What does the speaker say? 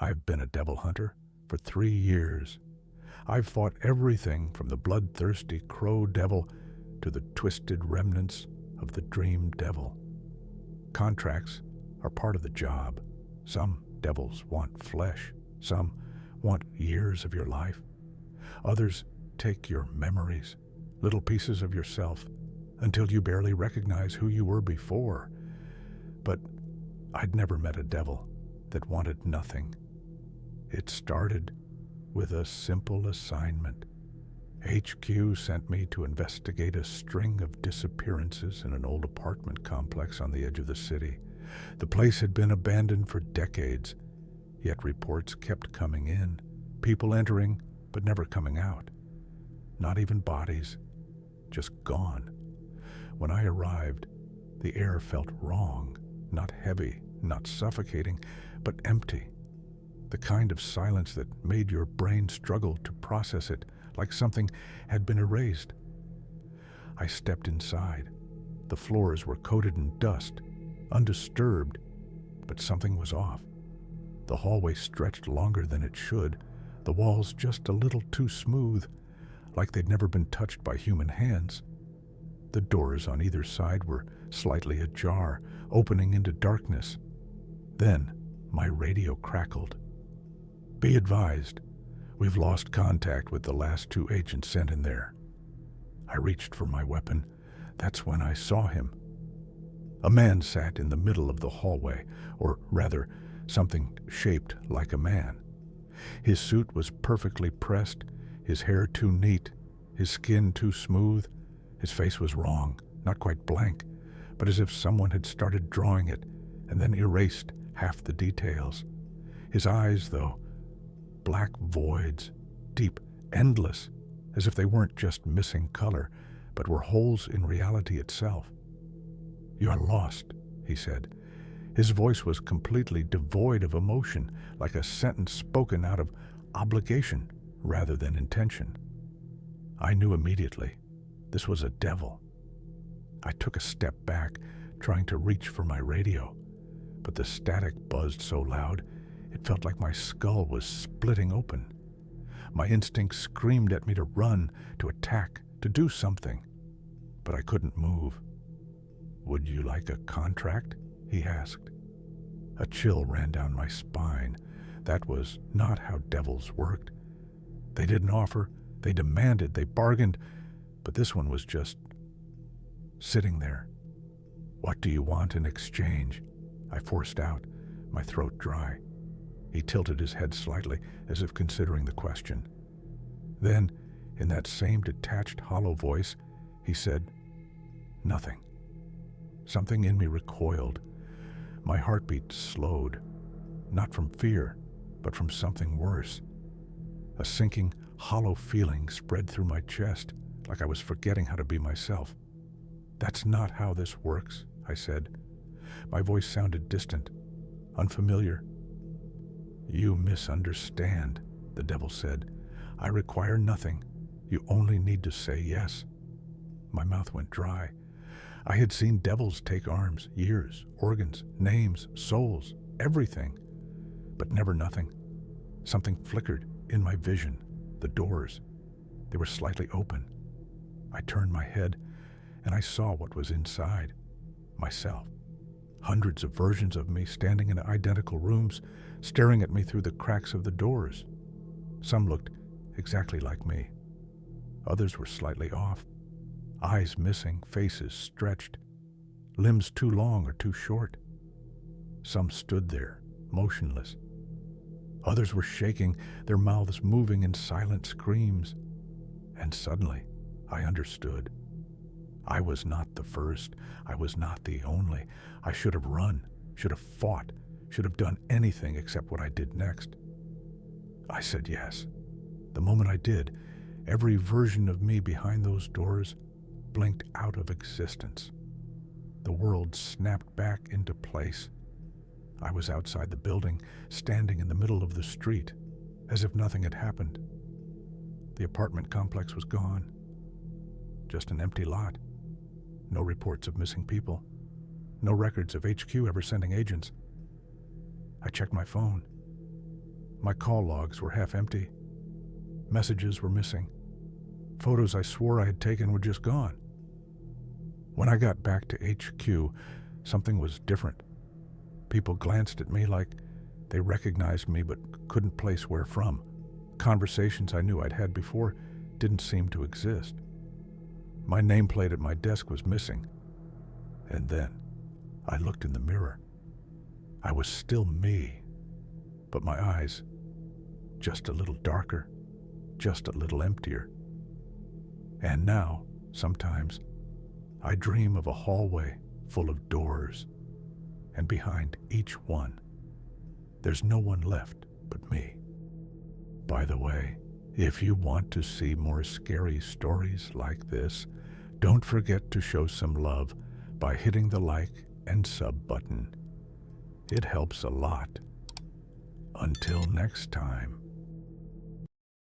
I've been a devil hunter for 3 years. I've fought everything from the bloodthirsty crow devil to the twisted remnants of the dream devil. Contracts are part of the job. Some devils want flesh. Some want years of your life. Others take your memories, little pieces of yourself, until you barely recognize who you were before. But I'd never met a devil that wanted nothing. It started with a simple assignment. HQ sent me to investigate a string of disappearances in an old apartment complex on the edge of the city. The place had been abandoned for decades, yet reports kept coming in, people entering but never coming out. Not even bodies, just gone. When I arrived, the air felt wrong, not heavy, not suffocating, but empty. The kind of silence that made your brain struggle to process it, like something had been erased. I stepped inside. The floors were coated in dust, undisturbed, but something was off. The hallway stretched longer than it should, the walls just a little too smooth, like they'd never been touched by human hands. The doors on either side were slightly ajar, opening into darkness. Then my radio crackled. "Be advised, we've lost contact with the last 2 agents sent in there." I reached for my weapon. That's when I saw him. A man sat in the middle of the hallway, or rather, something shaped like a man. His suit was perfectly pressed, his hair too neat, his skin too smooth. His face was wrong, not quite blank, but as if someone had started drawing it and then erased half the details. His eyes, though, black voids, deep, endless, as if they weren't just missing color, but were holes in reality itself. "You're lost," he said. His voice was completely devoid of emotion, like a sentence spoken out of obligation rather than intention. I knew immediately this was a devil. I took a step back, trying to reach for my radio, but the static buzzed so loud it felt like my skull was splitting open. My instincts screamed at me to run, to attack, to do something, but I couldn't move. "Would you like a contract?" he asked. A chill ran down my spine. That was not how devils worked. They didn't offer, they demanded, they bargained, but this one was just sitting there. "What do you want in exchange?" I forced out, my throat dry. He tilted his head slightly, as if considering the question. Then, in that same detached, hollow voice, he said, "Nothing." Something in me recoiled. My heartbeat slowed, not from fear, but from something worse. A sinking, hollow feeling spread through my chest, like I was forgetting how to be myself. "That's not how this works," I said. My voice sounded distant, unfamiliar. "You misunderstand," the devil said. "I require nothing. You only need to say yes." My mouth went dry. I had seen devils take arms, years, organs, names, souls, everything, but never nothing. Something flickered in my vision, the doors. They were slightly open. I turned my head, and I saw what was inside. Myself. Hundreds of versions of me standing in identical rooms, staring at me through the cracks of the doors. Some looked exactly like me. Others were slightly off. Eyes missing, faces stretched, limbs too long or too short. Some stood there, motionless. Others were shaking, their mouths moving in silent screams. And suddenly, I understood. I was not the first. I was not the only. I should have run, should have fought, should have done anything except what I did next. I said yes. The moment I did, every version of me behind those doors blinked out of existence. The world snapped back into place. I was outside the building, standing in the middle of the street, as if nothing had happened. The apartment complex was gone. Just an empty lot. No reports of missing people. No records of HQ ever sending agents. I checked my phone. My call logs were half empty. Messages were missing. Photos I swore I had taken were just gone. When I got back to HQ, something was different. People glanced at me like they recognized me but couldn't place where from. Conversations I knew I'd had before didn't seem to exist. My nameplate at my desk was missing. And then I looked in the mirror. I was still me, but my eyes just a little darker, just a little emptier. And now, sometimes, I dream of a hallway full of doors, and behind each one, there's no one left but me. By the way, if you want to see more scary stories like this, don't forget to show some love by hitting the like and sub button. It helps a lot. Until next time.